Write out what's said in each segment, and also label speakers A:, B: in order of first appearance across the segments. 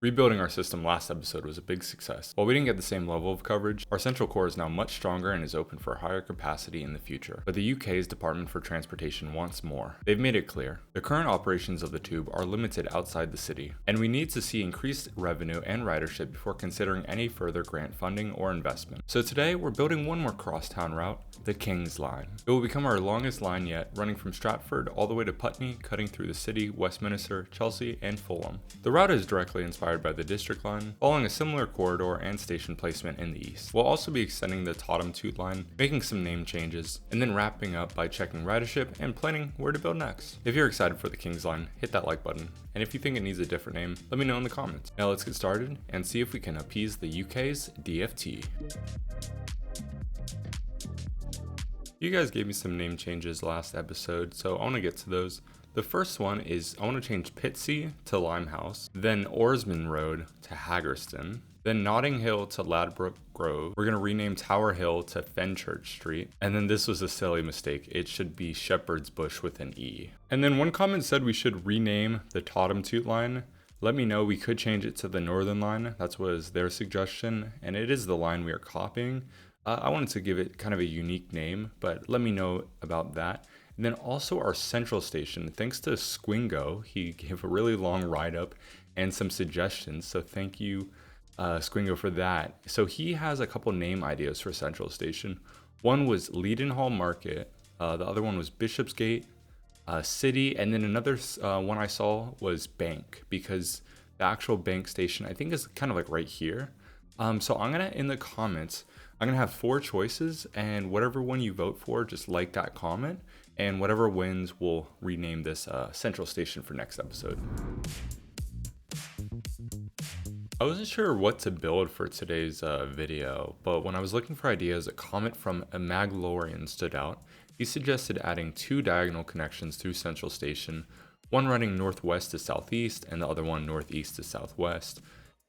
A: Rebuilding our system last episode was a big success. While we didn't get the same level of coverage, our central core is now much stronger and is open for higher capacity in the future. But the UK's Department for Transportation wants more. They've made it clear. The current operations of the tube are limited outside the city, and we need to see increased revenue and ridership before considering any further grant funding or investment. So today, we're building one more crosstown route, the King's Line. It will become our longest line yet, running from Stratford all the way to Putney, cutting through the city, Westminster, Chelsea, and Fulham. The route is directly inspired by the District Line, following a similar corridor and station placement in the east. We'll also be extending the Tottentoot line, making some name changes, and then wrapping up by checking ridership and planning where to build next. If you're excited for the King's Line, hit that like button, and if you think it needs a different name, let me know in the comments. Now let's get started and see if we can appease the UK's DFT. You guys gave me some name changes last episode, so I want to get to those. The first one is I want to change Pitsea to Limehouse, then Oarsman Road to Haggerston, then Notting Hill to Ladbroke Grove. We're going to rename Tower Hill to Fenchurch Street. And then this was a silly mistake. It should be Shepherd's Bush with an E. And then one comment said we should rename the Tottentoot line. Let me know, we could change it to the Northern line. That was their suggestion, and it is the line we are copying. I wanted to give it kind of a unique name, but let me know about that. And then also our central station, thanks to Squingo, he gave a really long write up and some suggestions. So thank you, Squingo, for that. So he has a couple name ideas for central station. One was Leadenhall Market. The other one was Bishopsgate City. And then another one I saw was Bank, because the actual bank station, I think, is kind of like right here. So I'm going to, in the comments, I'm going to have 4 choices, and whatever one you vote for, just like that comment. And whatever wins, we'll rename this central station for next episode. I wasn't sure what to build for today's video, but when I was looking for ideas, a comment from a Maglorian stood out. He suggested adding 2 diagonal connections through central station, one running northwest to southeast and the other one northeast to southwest.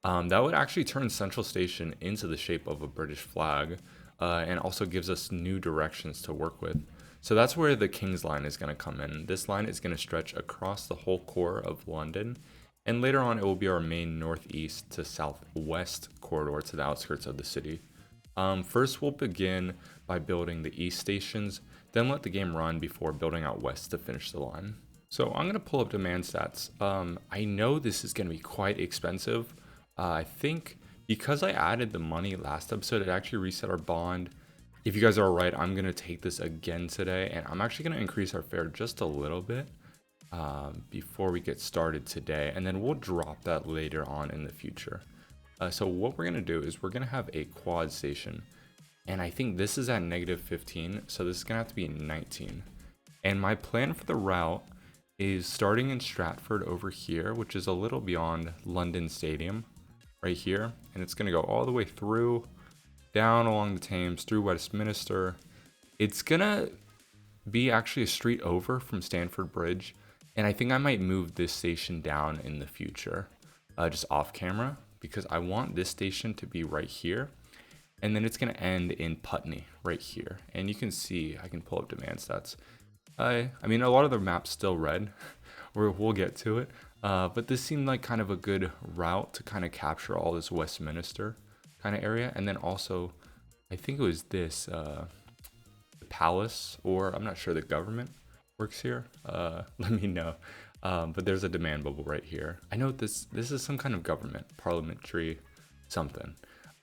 A: That would actually turn central station into the shape of a British flag, and also gives us new directions to work with. So that's where the King's Line is going to come in. This line is going to stretch across the whole core of London, and later on it will be our main northeast to southwest corridor to the outskirts of the city. First we'll begin by building the east stations, then let the game run before building out west to finish the line. So I'm going to pull up demand stats. I know this is going to be quite expensive. I think because I added the money last episode, it actually reset our bond. If you guys are alright, I'm going to take this again today, and I'm actually going to increase our fare just a little bit before we get started today, and then we'll drop that later on in the future. So what we're going to do is we're going to have a quad station, and I think this is at -15, so this is going to have to be 19. And my plan for the route is starting in Stratford over here, which is a little beyond London Stadium, right here, and it's going to go all the way through, down along the Thames, through Westminster. It's going to be actually a street over from Stamford Bridge, and I think I might move this station down in the future, just off camera, because I want this station to be right here, and then it's going to end in Putney, right here. And you can see, I can pull up demand stats. I mean, a lot of the map's still red. We'll get to it. But this seemed like kind of a good route to kind of capture all this Westminster kind of area. And then also, I think it was this, the palace, or I'm not sure, the government works here. Let me know. But there's a demand bubble right here. I know this is some kind of government, parliamentary something.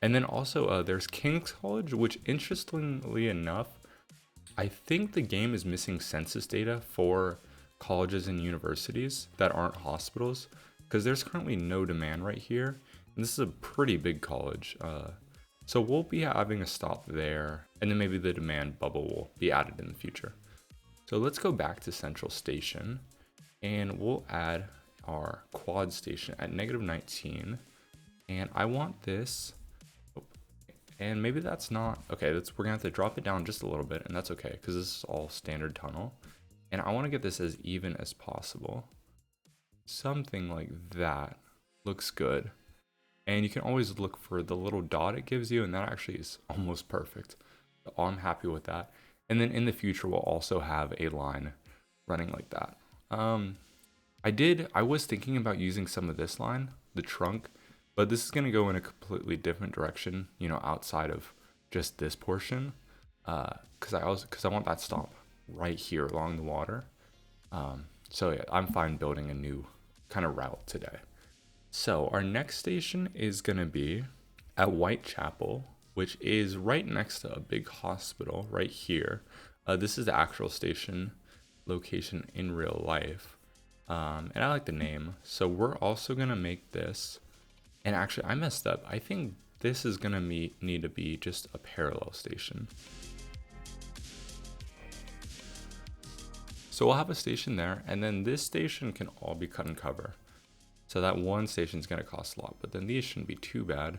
A: And then also there's King's College, which interestingly enough, I think the game is missing census data for colleges and universities that aren't hospitals, because there's currently no demand right here, and this is a pretty big college. So we'll be having a stop there, and then maybe the demand bubble will be added in the future. So let's go back to Central Station, and we'll add our quad station at -19, and I want this. And maybe that's not okay. We're gonna have to drop it down just a little bit, and that's okay because this is all standard tunnel. And I want to get this as even as possible. Something like that looks good. And you can always look for the little dot it gives you, and that actually is almost perfect. So I'm happy with that. And then in the future, we'll also have a line running like that. I was thinking about using some of this line, the trunk, But this is going to go in a completely different direction, you know, outside of just this portion. Because I want that stop right here along the water. So yeah, I'm fine building a new kind of route today. So our next station is going to be at Whitechapel, which is right next to a big hospital right here. This is the actual station location in real life. And I like the name. So we're also going to make this. And actually, I messed up. I think this is going to need to be just a parallel station. So we'll have a station there, and then this station can all be cut and cover. So that one station is going to cost a lot, but then these shouldn't be too bad.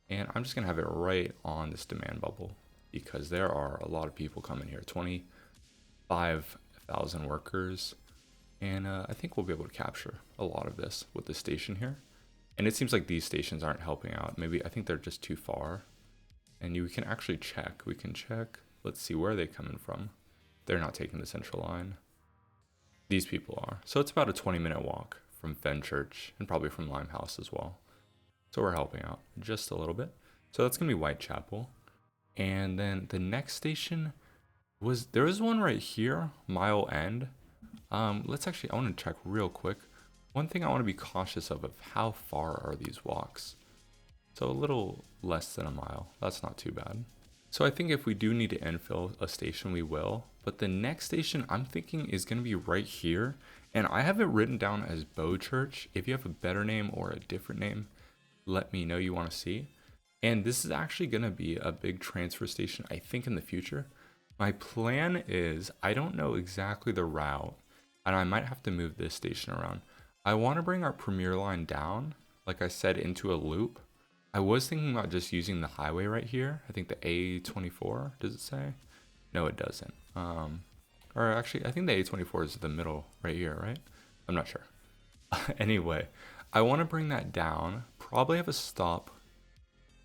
A: And I'm just going to have it right on this demand bubble because there are a lot of people coming here, 25,000 workers. And I think we'll be able to capture a lot of this with the station here. And it seems like these stations aren't helping out. Maybe I think they're just too far. And we can actually check. We can check. Let's see, where are they coming from? They're not taking the central line. These people are. So it's about a 20-minute walk from Fenchurch and probably from Limehouse as well. So we're helping out just a little bit. So that's going to be Whitechapel. And then the next station there was one right here, Mile End. I want to check real quick. One thing I want to be cautious of how far are these walks. So a little less than a mile. That's not too bad. So I think if we do need to infill a station, we will. But the next station I'm thinking is going to be right here. And I have it written down as Bowchurch. If you have a better name or a different name, let me know you want to see. And this is actually going to be a big transfer station, I think, in the future. My plan is, I don't know exactly the route, and I might have to move this station around. I want to bring our Premier line down, like I said, into a loop. I was thinking about just using the highway right here. I think the A24, does it say? No, it doesn't. Or actually, I think the A24 is the middle right here, right? I'm not sure. Anyway, I want to bring that down. Probably have a stop,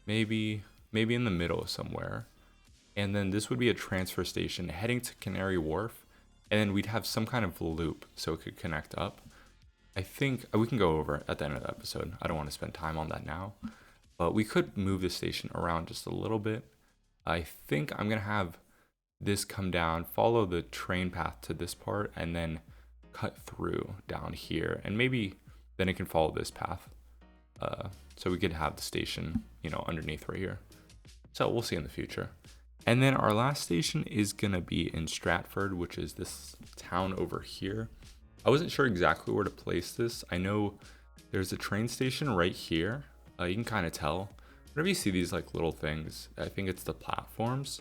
A: maybe in the middle somewhere. And then this would be a transfer station heading to Canary Wharf. And then we'd have some kind of loop so it could connect up. I think we can go over it at the end of the episode. I don't want to spend time on that now. But we could move the station around just a little bit. I think I'm going to have this come down, follow the train path to this part, and then cut through down here. And maybe then it can follow this path. So we could have the station, underneath right here. So we'll see in the future. And then our last station is going to be in Stratford, which is this town over here. I wasn't sure exactly where to place this. I know there's a train station right here. You can kind of tell. Whenever you see these little things, I think it's the platforms.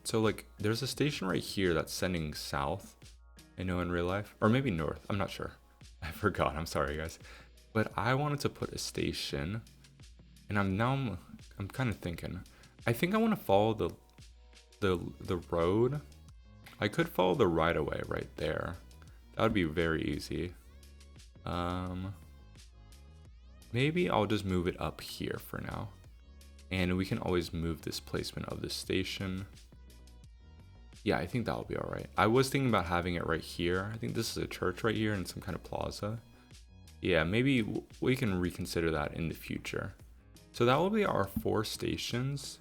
A: So there's a station right here that's sending south, I know, in real life. Or maybe north, I'm not sure. I forgot, I'm sorry guys. But I wanted to put a station, and I'm kind of thinking. I think I want to follow the road. I could follow the right of way right there. That would be very easy. Maybe I'll just move it up here for now. And we can always move this placement of the station. Yeah, I think that'll be all right. I was thinking about having it right here. I think this is a church right here and some kind of plaza. Yeah, maybe we can reconsider that in the future. So that will be our 4 stations.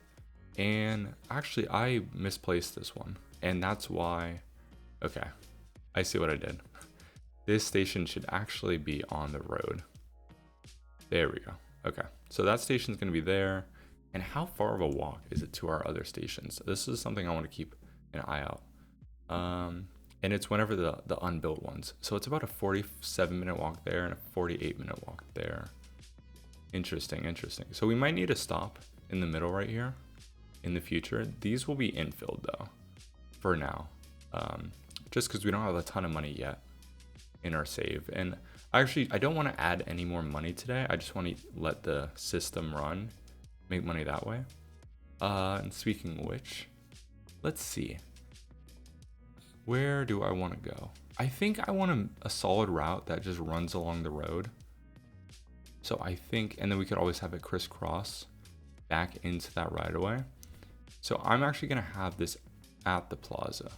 A: And actually, I misplaced this one. And that's why... Okay, I see what I did. This station should actually be on the road. There we go. Okay, so that station's going to be there. And how far of a walk is it to our other stations? This is something I want to keep an eye out. And it's whenever the unbuilt ones. So it's about a 47-minute walk there and a 48-minute walk there. Interesting. So we might need a stop in the middle right here in the future. These will be infilled though, for now. Just because we don't have a ton of money yet in our save. And actually, I don't want to add any more money today. I just want to let the system run, make money that way. And speaking of which, let's see. Where do I want to go? I think I want a solid route that just runs along the road. So I think, and then we could always have it crisscross back into that right away. So I'm actually going to have this at the plaza.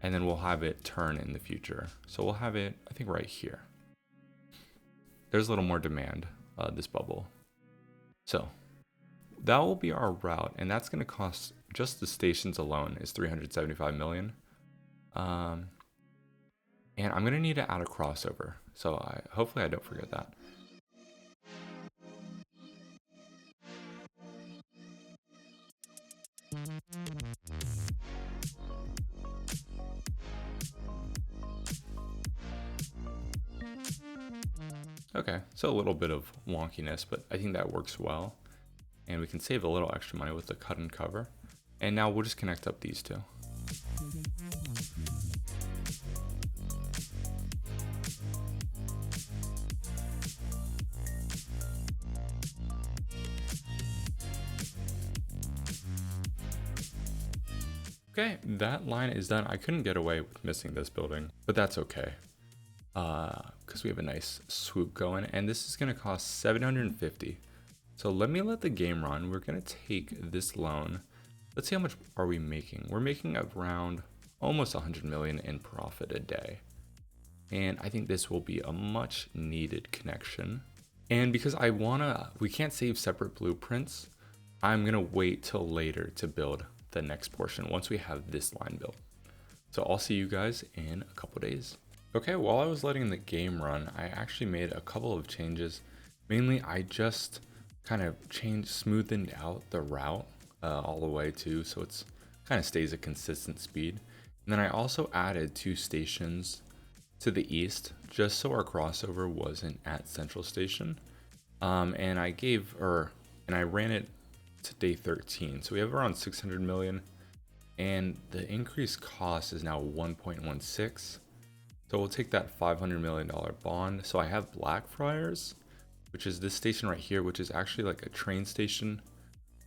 A: And then we'll have it turn in the future. So we'll have it, I think, right here. There's a little more demand this bubble. So that will be our route, and that's going to cost, just the stations alone is 375 million. And I'm going to need to add a crossover, so hopefully I don't forget that. Okay, so a little bit of wonkiness, but I think that works well. And we can save a little extra money with the cut and cover. And now we'll just connect up these two. Okay, that line is done. I couldn't get away with missing this building, but that's okay. Because we have a nice swoop going, and this is going to cost 750. So let the game run. We're going to take this loan. Let's see how much are we making. We're making around almost 100 million in profit a day. And I think this will be a much needed connection. And because we can't save separate blueprints, I'm going to wait till later to build the next portion once we have this line built. So I'll see you guys in a couple days. Okay, while I was letting the game run, I actually made a couple of changes. Mainly, I just kind of smoothed out the route all the way too, so it's kind of stays a consistent speed. And then I also added 2 stations to the east, just so our crossover wasn't at Central Station. And I ran it to day 13, so we have around 600 million, and the increased cost is now 1.16. So we'll take that $500 million bond. So I have Blackfriars, which is this station right here, which is actually like a train station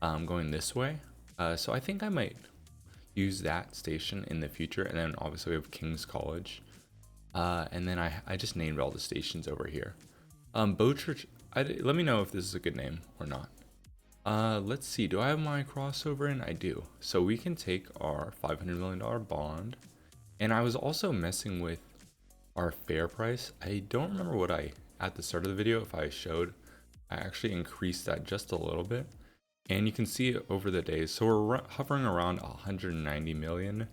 A: going this way. So I think I might use that station in the future. And then obviously we have King's College. And then I just named all the stations over here. Bow Church, let me know if this is a good name or not. Let's see, do I have my crossover in? I do. So we can take our $500 million bond. And I was also messing with our fair price. I don't remember what at the start of the video, if I showed, I actually increased that just a little bit. And you can see it over the days. So we're hovering around 190 million.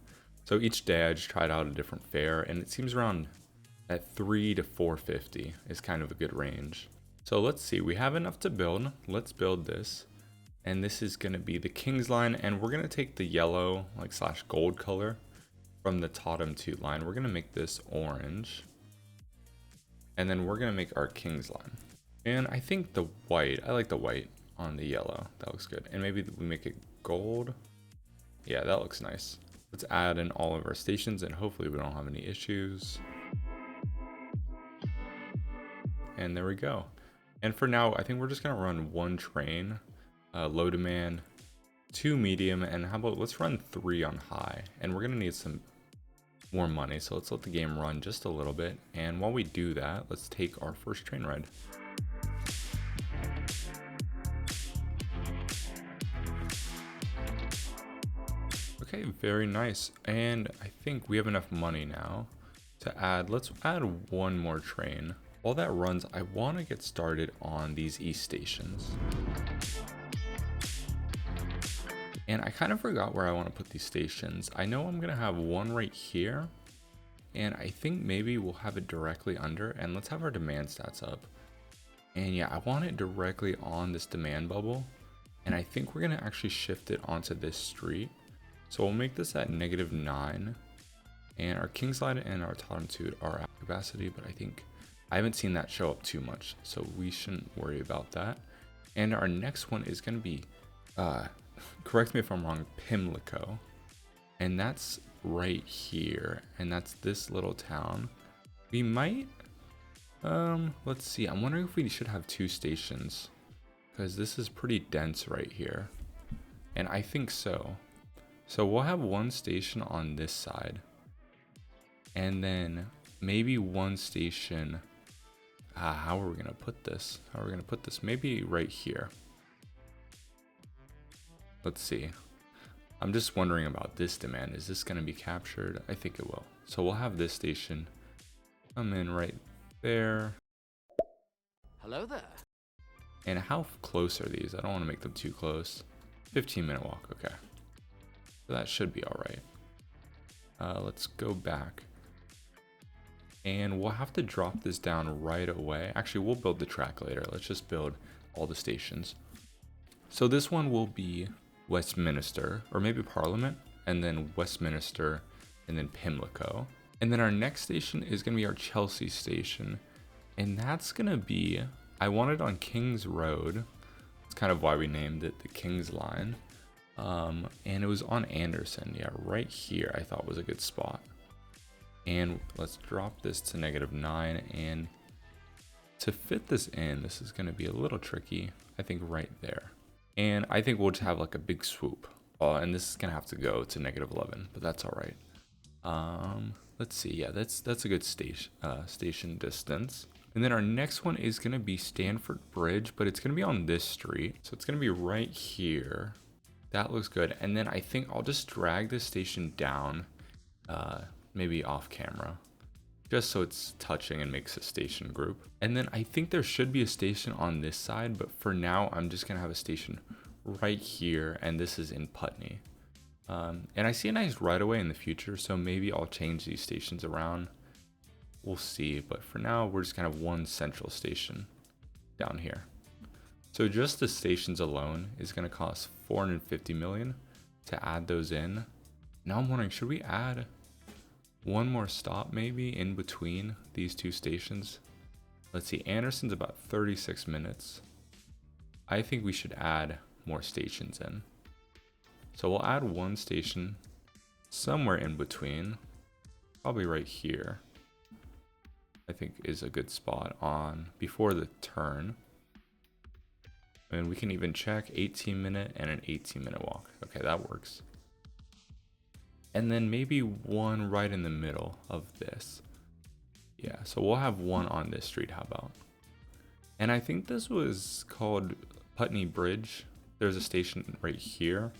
A: So each day I just tried out a different fare, and it seems around at 3 to 450 is kind of a good range. So let's see, we have enough to build. Let's build this. And this is going to be the King's line, and we're going to take the yellow / gold color from the Tottentoot line. We're going to make this orange, and then we're going to make our King's line. And I think the white, I like the white on the yellow. That looks good. And maybe we make it gold. Yeah, that looks nice. Let's add in all of our stations, and hopefully we don't have any issues. And there we go. And for now, I think we're just going to run 1 train, low demand, 2 medium, and how about let's run 3 on high. And we're going to need some more money, so let's let the game run just a little bit. And while we do that, let's take our first train ride. Okay, very nice. And I think we have enough money now to add, let's add 1 more train. While that runs, I want to get started on these east stations. And I kind of forgot where I want to put these stations. I know I'm going to have 1 right here, and I think maybe we'll have it directly under. And let's have our demand stats up. And yeah, I want it directly on this demand bubble. And I think we're going to actually shift it onto this street. So we'll make this at -9. And our King's Line and our Tottentoot are at capacity, but I haven't seen that show up too much, so we shouldn't worry about that. And our next one is going to be, correct me if I'm wrong, Pimlico. And that's right here, and that's this little town. We might, let's see, I'm wondering if we should have 2 stations, because this is pretty dense right here. And I think so. So we'll have 1 station on this side, and then maybe 1 station. How are we gonna put this? Maybe right here. Let's see. I'm just wondering about this demand. Is this gonna be captured? I think it will. So we'll have this station come in right there.
B: Hello there.
A: And how close are these? I don't want to make them too close. 15-minute walk, okay. So that should be all right. Let's go back. And we'll have to drop this down right away. Actually, we'll build the track later. Let's just build all the stations. So this one will be Westminster, or maybe Parliament, and then Westminster, and then Pimlico. And then our next station is going to be our Chelsea station. And that's going to be, I want it on King's Road. It's kind of why we named it the King's Line. And it was on Anderson. Yeah, right here I thought was a good spot. And let's drop this to -9. And to fit this in, this is going to be a little tricky. I think right there. And I think we'll just have like a big swoop. And this is going to have to go to -11, but that's all right. Let's see. Yeah, that's a good station distance. And then our next one is going to be Stamford Bridge, but it's going to be on this street. So it's going to be right here. That looks good. And then I think I'll just drag this station down, maybe off camera, just so it's touching and makes a station group. And then I think there should be a station on this side, but for now, I'm just going to have a station right here. And this is in Putney. And I see a nice right away in the future, so maybe I'll change these stations around. We'll see, but for now, we're just kind of one central station down here. So just the stations alone is going to cost 450 million to add those in. Now I'm wondering, should we add one more stop maybe in between these two stations? Let's see, Anderson's about 36 minutes. I think we should add more stations in. So we'll add one station somewhere in between, probably right here. I think is a good spot on before the turn. And we can even check 18-minute and an 18-minute walk. Okay, that works. And then maybe one right in the middle of this. Yeah, so we'll have one on this street, how about? And I think this was called Putney Bridge. There's a station right here.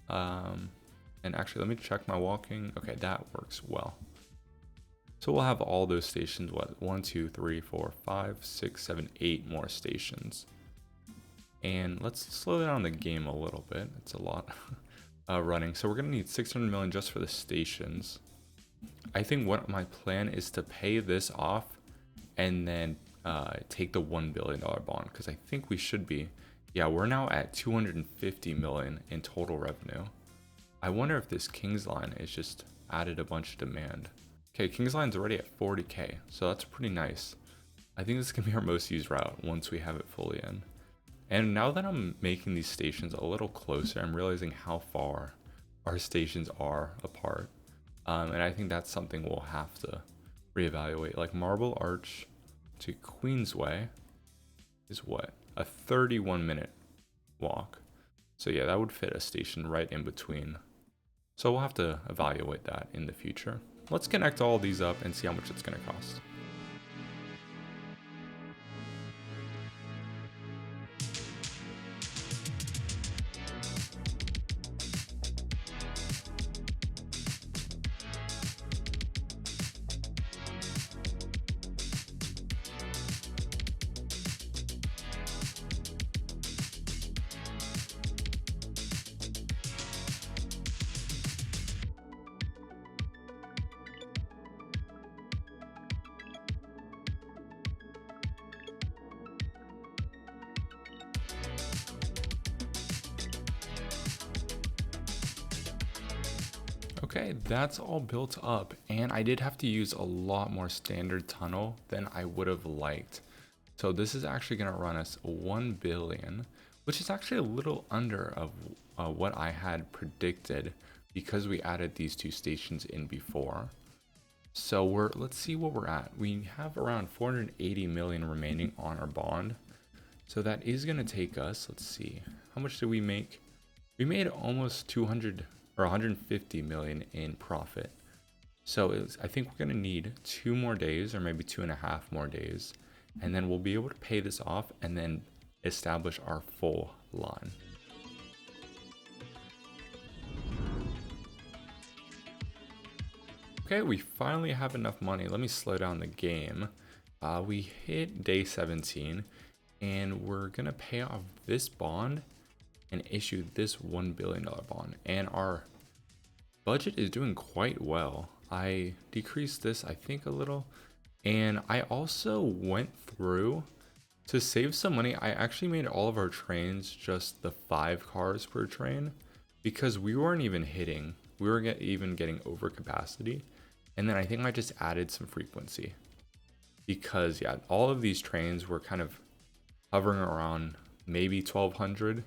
A: And actually, let me check my walking. Okay, that works well. So we'll have all those stations, what, 1, 2, 3, 4, 5, 6, 7, 8 more stations. And let's slow down the game a little bit. It's a lot running. So we're going to need 600 million just for the stations. I think what my plan is to pay this off and then take the $1 billion bond, because I think we should be. Yeah, we're now at 250 million in total revenue. I wonder if this King's Line is just added a bunch of demand. Okay, King's Line's already at 40K, so that's pretty nice. I think this can be our most used route once we have it fully in. And now that I'm making these stations a little closer, I'm realizing how far our stations are apart. And I think that's something we'll have to reevaluate. Like Marble Arch to Queensway is what? A 31-minute walk. So yeah, that would fit a station right in between. So we'll have to evaluate that in the future. Let's connect all these up and see how much it's going to cost. Okay, that's all built up, and I did have to use a lot more standard tunnel than I would have liked. So this is actually going to run us 1 billion, which is actually a little under of what I had predicted because we added these two stations in before. So let's see what we're at. We have around 480 million remaining on our bond. So that is going to take us, let's see, how much did we make? We made almost 200 or 150 million in profit. So I think we're going to need 2 more days, or maybe 2.5 more days, and then we'll be able to pay this off and then establish our full line. Okay, we finally have enough money. Let me slow down the game. We hit day 17, and we're gonna pay off this bond and issue this $1 billion bond. And our budget is doing quite well. I decreased this, I think, a little. And I also went through to save some money. I actually made all of our trains just the 5 cars per train because we weren't even hitting. We were even getting over capacity. And then I think I just added some frequency because, yeah, all of these trains were kind of hovering around maybe 1200.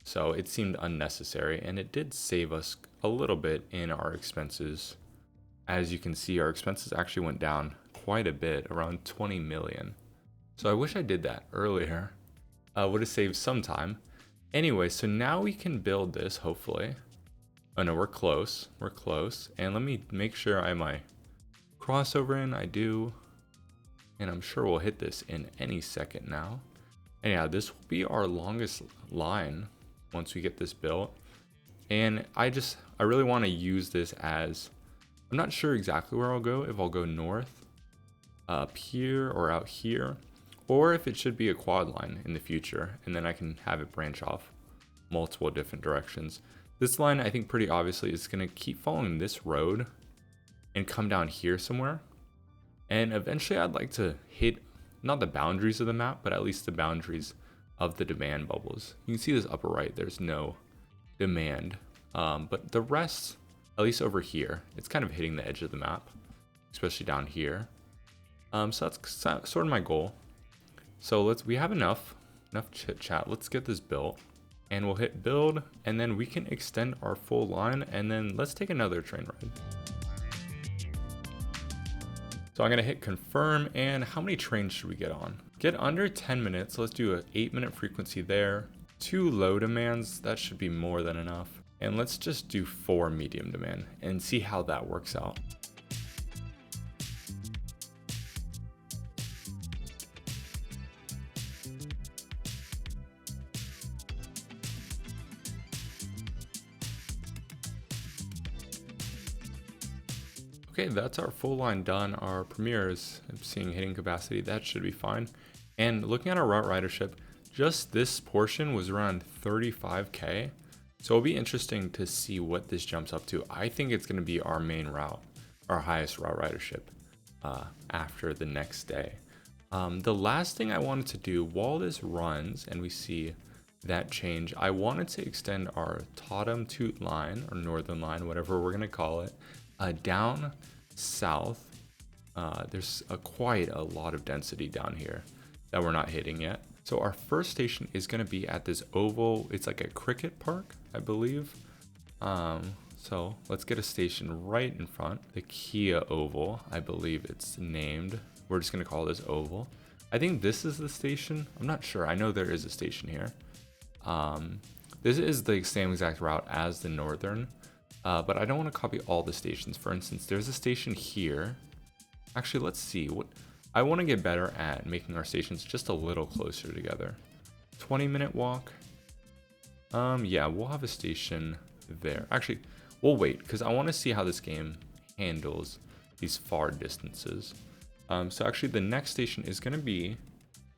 A: So it seemed unnecessary, and it did save us a little bit in our expenses. As you can see, our expenses actually went down quite a bit, around 20 million. So I wish I did that earlier. Would have saved some time. Anyway, so now we can build this, hopefully. Oh no, we're close. We're close. And let me make sure I have my crossover in. I do. And I'm sure we'll hit this in any second now. And yeah, this will be our longest line once we get this built. And I really want to use this as, I'm not sure exactly where I'll go, if I'll go north, up here, or out here, or if it should be a quad line in the future, and then I can have it branch off multiple different directions. This line, I think pretty obviously is going to keep following this road and come down here somewhere. And eventually I'd like to hit, not the boundaries of the map, but at least the boundaries of the demand bubbles. You can see this upper right, there's no demand. But the rest, at least over here, it's kind of hitting the edge of the map, especially down here. So that's sort of my goal. So we have enough chit chat. Let's get this built, and we'll hit build, and then we can extend our full line, and then let's take another train ride. So I'm gonna hit confirm, and how many trains should we get on? Get under 10 minutes. Let's do an 8-minute frequency there. 2 low demands, that should be more than enough. And let's just do 4 medium demand and see how that works out. Okay, that's our full line done. Our premiere is seeing hitting capacity. That should be fine. And looking at our route ridership, just this portion was around 35K. So it'll be interesting to see what this jumps up to. I think it's going to be our main route, our highest route ridership after the next day. The last thing I wanted to do while this runs and we see that change, I wanted to extend our Tottentoot line or northern line, whatever we're going to call it, down south. There's quite a lot of density down here that we're not hitting yet. So our first station is going to be at this oval. It's like a cricket park, I believe. So let's get a station right in front. The Kia Oval, I believe it's named. We're just going to call this Oval. I think this is the station. I'm not sure. I know there is a station here. This is the same exact route as the northern. But I don't want to copy all the stations. For instance, there's a station here. Actually, let's see. I want to get better at making our stations just a little closer together. 20-minute walk. Yeah, we'll have a station there. Actually, we'll wait because I want to see how this game handles these far distances. So actually, the next station is going to be,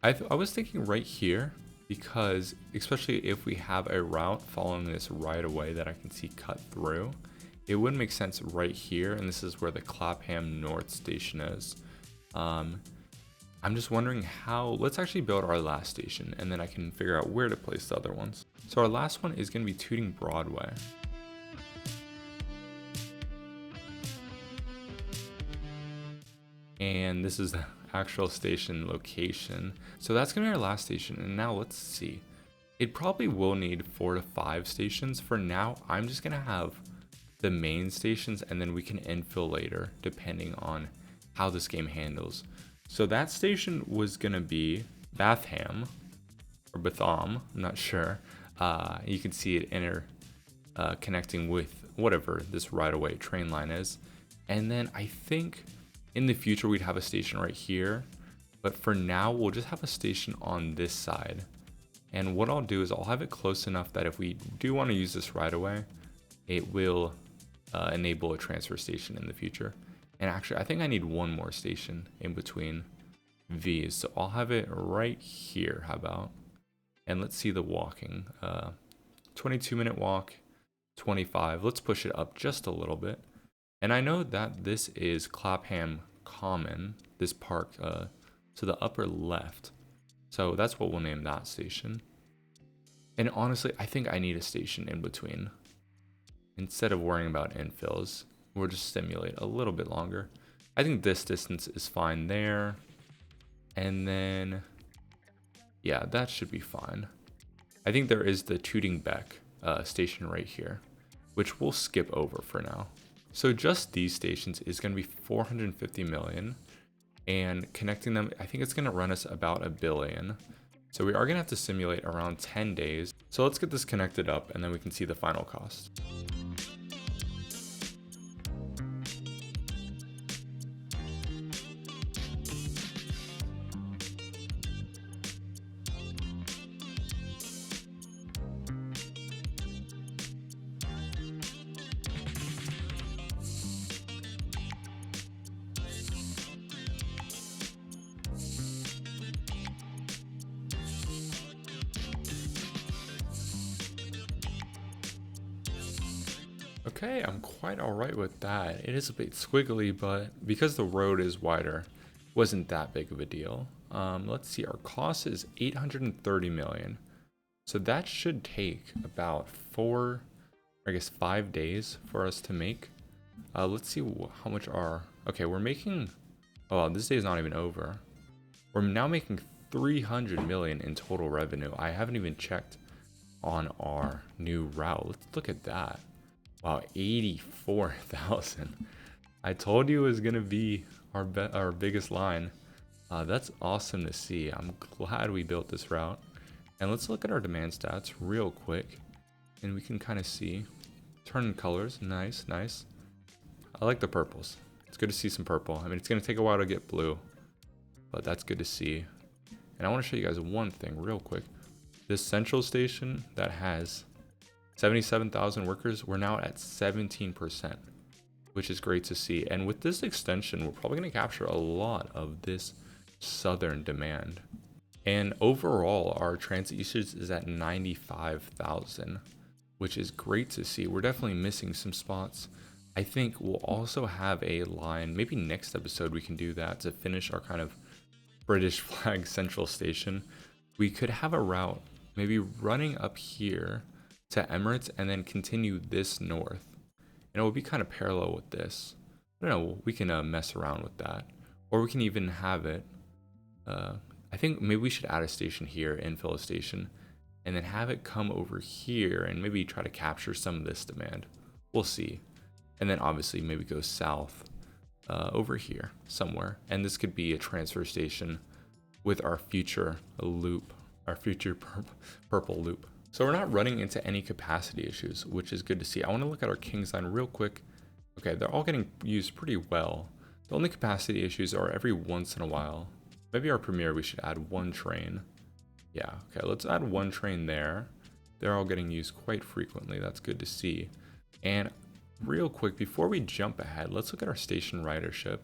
A: I was thinking right here, because especially if we have a route following this right away that I can see cut through, it would make sense right here, and this is where the Clapham North station is. I'm just wondering how, let's actually build our last station and then I can figure out where to place the other ones. So our last one is going to be Tooting Broadway. And this is the actual station location. So that's gonna be our last station. And now let's see. It probably will need 4 to 5 stations. For now, I'm just gonna have the main stations and then we can infill later depending on how this game handles. So that station was gonna be Batham or Batham, I'm not sure. You can see it connecting with whatever this right-of-way train line is. And then I think in the future, we'd have a station right here, but for now, we'll just have a station on this side. And what I'll do is I'll have it close enough that if we do want to use this right away, it will enable a transfer station in the future. And actually, I think I need one more station in between V's. So I'll have it right here. How about? And let's see the walking. 22-minute walk, 25. Let's push it up just a little bit. And I know that this is Clapham Common, this park to the upper left. So that's what we'll name that station. And honestly, I think I need a station in between. Instead of worrying about infills, we'll just simulate a little bit longer. I think this distance is fine there. And then, yeah, that should be fine. I think there is the Tooting Beck station right here, which we'll skip over for now. So just these stations is going to be 450 million, and connecting them, I think it's going to run us about $1 billion. So we are going to have to simulate around 10 days. So let's get this connected up and then we can see the final cost. Okay, I'm quite alright with that. It is a bit squiggly, but because the road is wider, wasn't that big of a deal. Let's see, our cost is 830 million. So that should take about 5 days for us to make. Let's see how much okay, we're making, oh, this day is not even over. We're now making 300 million in total revenue. I haven't even checked on our new route. Let's look at that. Wow, 84,000. I told you it was gonna be our biggest line. That's awesome to see. I'm glad we built this route. And let's look at our demand stats real quick, and we can kind of see turn colors. Nice, nice. I like the purples. It's good to see some purple. I mean, it's gonna take a while to get blue, but that's good to see. And I want to show you guys one thing real quick. This central station that has 77,000 workers, we're now at 17%, which is great to see. And with this extension, we're probably going to capture a lot of this southern demand. And overall, our transit usage is at 95,000, which is great to see. We're definitely missing some spots. I think we'll also have a line, maybe next episode we can do that to finish our kind of British flag central station. We could have a route maybe running up here to Emirates and then continue this north, and it will be kind of parallel with this. I don't know, we can mess around with that, or we can even have it I think maybe we should add a station here, infill a station, and then have it come over here and maybe try to capture some of this demand. We'll see. And then obviously maybe go south over here somewhere, and this could be a transfer station with our future loop, our future purple loop. So we're not running into any capacity issues, which is good to see. I want to look at our Kings line real quick. Okay, they're all getting used pretty well. The only capacity issues are every once in a while. Maybe our Premier, we should add one train. Yeah, okay, let's add one train there. They're all getting used quite frequently. That's good to see. And real quick, before we jump ahead, let's look at our station ridership.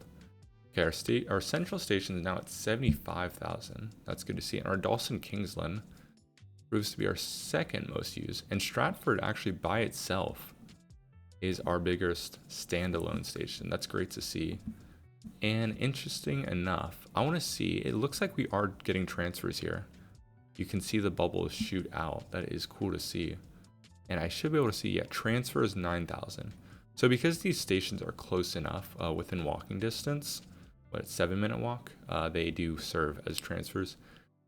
A: Okay, our central station is now at 75,000. That's good to see. And our Dalston Kingsland proves to be our second most used, and Stratford actually by itself is our biggest standalone station. That's great to see. And interesting enough, I want to see, it looks like we are getting transfers here. You can see the bubbles shoot out. That is cool to see. And I should be able to see, yeah, transfers 9,000. So because these stations are close enough within walking distance, but 7-minute walk, they do serve as transfers.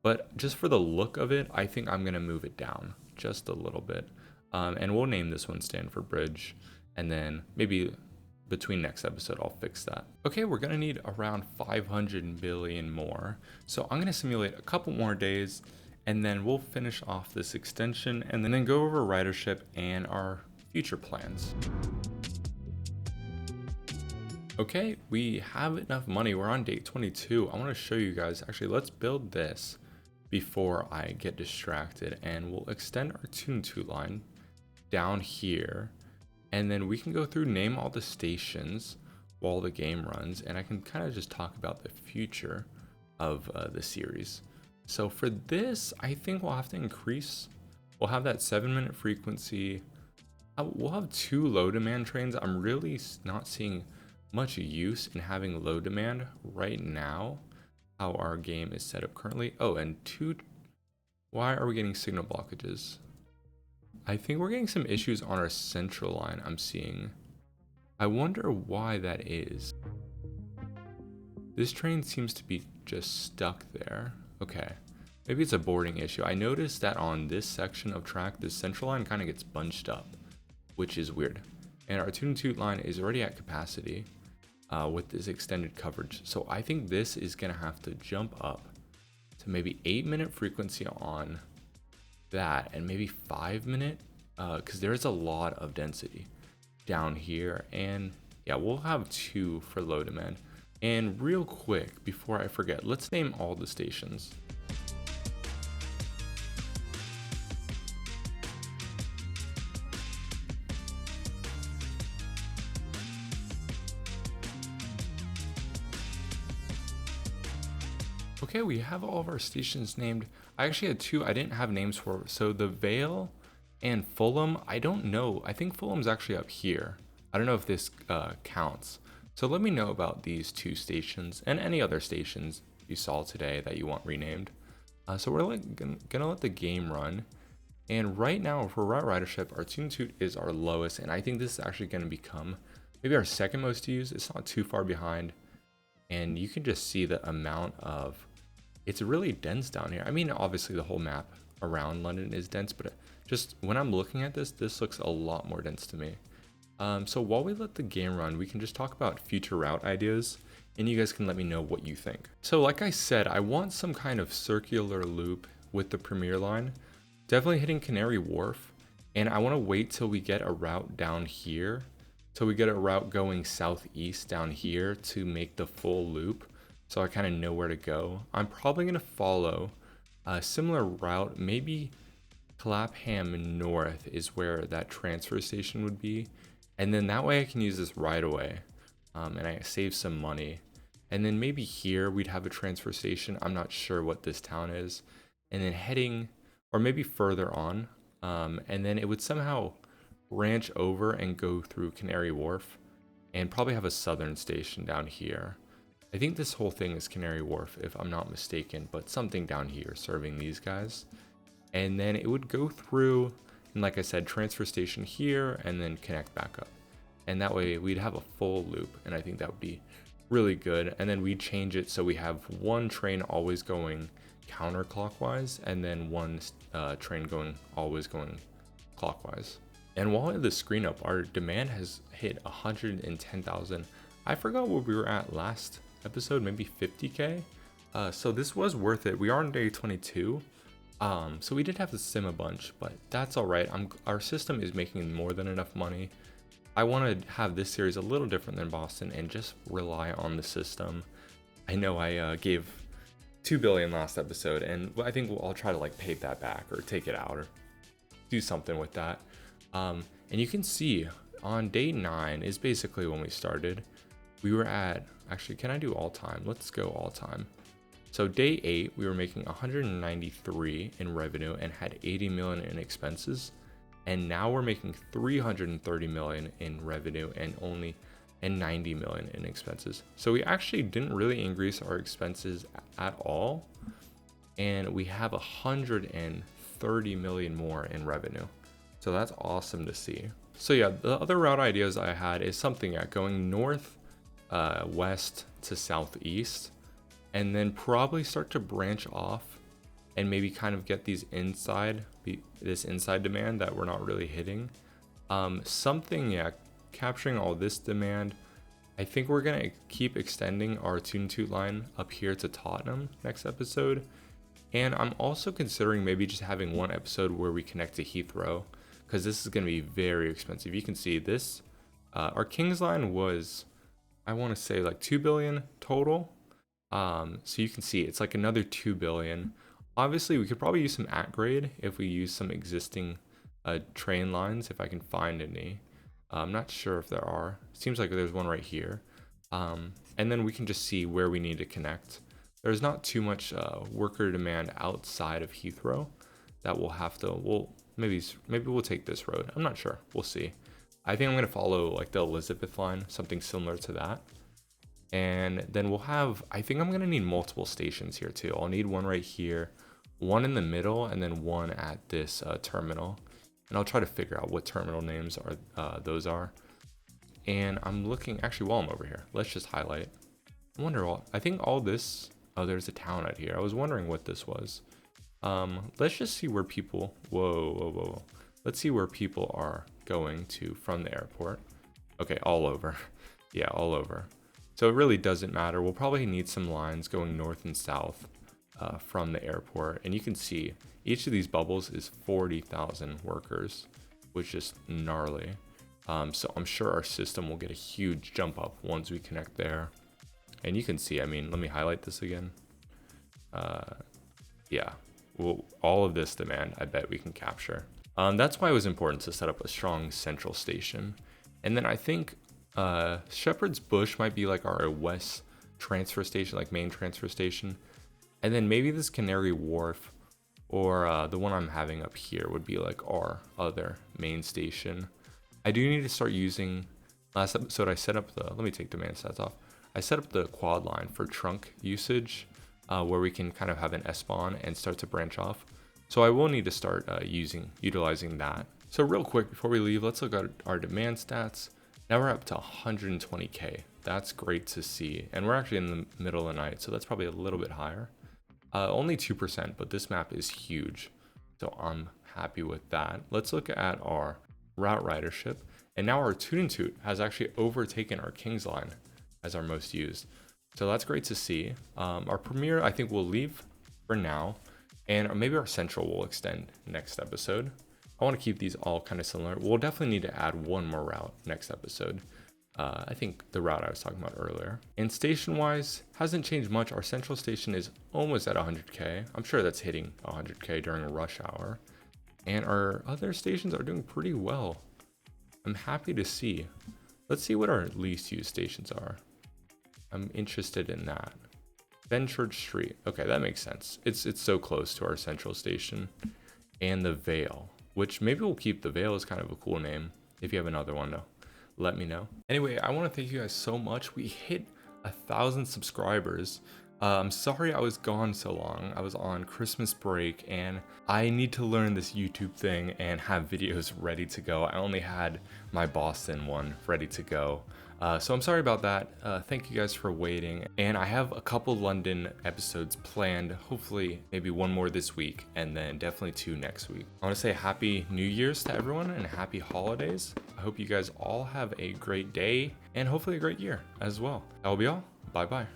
A: But just for the look of it, I think I'm going to move it down just a little bit. And we'll name this one Stanford Bridge. And then maybe between next episode, I'll fix that. Okay, we're going to need around 500 billion more. So I'm going to simulate a couple more days, and then we'll finish off this extension and then go over ridership and our future plans. Okay, we have enough money. We're on day 22. I want to show you guys, actually, let's build this before I get distracted, and we'll extend our Tottentoot line down here, and then we can go through, name all the stations while the game runs, and I can kind of just talk about the future. of the series. So for this, I think we'll have to increase. We'll have that 7-minute frequency. We'll have 2 low demand trains. I'm really not seeing much use in having low demand right now, how our game is set up currently. Oh, and 2, why are we getting signal blockages? I think we're getting some issues on our central line, I'm seeing. I wonder why that is. This train seems to be just stuck there. Okay, maybe it's a boarding issue. I noticed that on this section of track, the central line kind of gets bunched up, which is weird. And our Tottentoot line is already at capacity with this extended coverage. So I think this is gonna have to jump up to maybe 8-minute frequency on that, and maybe 5-minute, because there is a lot of density down here. And yeah, we'll have 2 for low demand. And real quick, before I forget, let's name all the stations. Okay, we have all of our stations named. I actually had 2 I didn't have names for. So the Vale and Fulham, I don't know. I think Fulham's actually up here. I don't know if this counts. So let me know about these 2 stations and any other stations you saw today that you want renamed. So we're gonna let the game run. And right now for Ridership, our Tottentoot is our lowest. And I think this is actually gonna become maybe our second most used. It's not too far behind. And you can just see the amount of, it's really dense down here. I mean, obviously the whole map around London is dense, but just when I'm looking at this, this looks a lot more dense to me. So while we let the game run, we can just talk about future route ideas, and you guys can let me know what you think. So like I said, I want some kind of circular loop with the Premier line, definitely hitting Canary Wharf, and I want to wait till we get a route down here, till we get a route going southeast down here to make the full loop, so I kind of know where to go. I'm probably going to follow a similar route, maybe Clapham North is where that transfer station would be. And then that way I can use this right away, and I save some money. And then maybe here we'd have a transfer station. I'm not sure what this town is. And then heading, or maybe further on, and then it would somehow branch over and go through Canary Wharf, and probably have a southern station down here. I think this whole thing is Canary Wharf, if I'm not mistaken, but something down here serving these guys. And then it would go through, and like I said, transfer station here, and then connect back up. And that way we'd have a full loop, and I think that would be really good. And then we'd change it so we have one train always going counterclockwise, and then one train always going clockwise. And while I have the screen up, our demand has hit 110,000. I forgot what we were at last episode, maybe 50K. So this was worth it. We are on day 22. So we did have to sim a bunch, but that's all right. Our system is making more than enough money. I want to have this series a little different than Boston and just rely on the system. I know I gave 2 billion last episode, and I think I'll try to like pay that back or take it out or do something with that. And you can see on day 9 is basically when we started. We were at, actually, can I do all time? Let's go all time. So day 8, we were making 193 in revenue and had 80 million in expenses. And now we're making 330 million in revenue and 90 million in expenses. So we actually didn't really increase our expenses at all. And we have 130 million more in revenue. So that's awesome to see. So yeah, the other route ideas I had is something going north, west to southeast, and then probably start to branch off and maybe kind of get this inside demand that we're not really hitting. Capturing all this demand. I think we're gonna keep extending our Tottentoot line up here to Tottenham next episode. And I'm also considering maybe just having one episode where we connect to Heathrow, because this is gonna be very expensive. You can see this, our King's line was, I wanna say like 2 billion total. So you can see it's like another 2 billion. Obviously we could probably use some at grade if we use some existing train lines, if I can find any. I'm not sure if there are. It seems like there's one right here. And then we can just see where we need to connect. there's not too much worker demand outside of Heathrow that we'll have to, maybe we'll take this road. I'm not sure. We'll see. I think I'm going to follow like the Elizabeth line, something similar to that. And then we'll have, I think I'm going to need multiple stations here too. I'll need one right here, one in the middle, and then one at this terminal. And I'll try to figure out what terminal names are those are. And I'm looking, actually, while I'm over here, let's just highlight. I think all this, oh, there's a town out here. I was wondering what this was. Let's just see where people, whoa. Let's see where people are going to from the airport. Okay, all over. Yeah, all over. So it really doesn't matter. We'll probably need some lines going north and south from the airport. And you can see each of these bubbles is 40,000 workers, which is gnarly. So I'm sure our system will get a huge jump up once we connect there. And you can see, I mean, let me highlight this again. Yeah, well, all of this demand, I bet we can capture. That's why it was important to set up a strong central station. And then I think Shepherd's Bush might be like our west transfer station, like main transfer station. And then maybe this Canary Wharf or the one I'm having up here would be like our other main station. I do need to start using, last episode I set up let me take demand stats off. I set up the quad line for trunk usage where we can kind of have an S-spawn and start to branch off. So I will need to start utilizing that. So real quick before we leave, let's look at our demand stats. Now we're up to 120K. That's great to see. And we're actually in the middle of the night, so that's probably a little bit higher. Only 2%, but this map is huge. So I'm happy with that. Let's look at our route ridership. And now our Tottentoot has actually overtaken our King's Line as our most used. So that's great to see. Our Premier, I think we'll leave for now. And maybe our Central will extend next episode. I want to keep these all kind of similar. We'll definitely need to add one more route next episode. I think the route I was talking about earlier. And station wise, hasn't changed much. Our central station is almost at 100K. I'm sure that's hitting 100K during rush hour. And our other stations are doing pretty well. I'm happy to see. Let's see what our least used stations are. I'm interested in that. Benchurch Street. Okay, that makes sense. It's so close to our central station. And the Vale, which maybe we'll keep. The Vale is kind of a cool name. If you have another one though, let me know. Anyway, I want to thank you guys so much. We hit 1,000 subscribers. I'm sorry I was gone so long. I was on Christmas break and I need to learn this YouTube thing and have videos ready to go. I only had my Boston one ready to go. So I'm sorry about that. Thank you guys for waiting. And I have a couple London episodes planned, hopefully maybe one more this week and then definitely 2 next week. I want to say Happy New Year's to everyone and happy holidays. I hope you guys all have a great day and hopefully a great year as well. That will be all. Bye bye.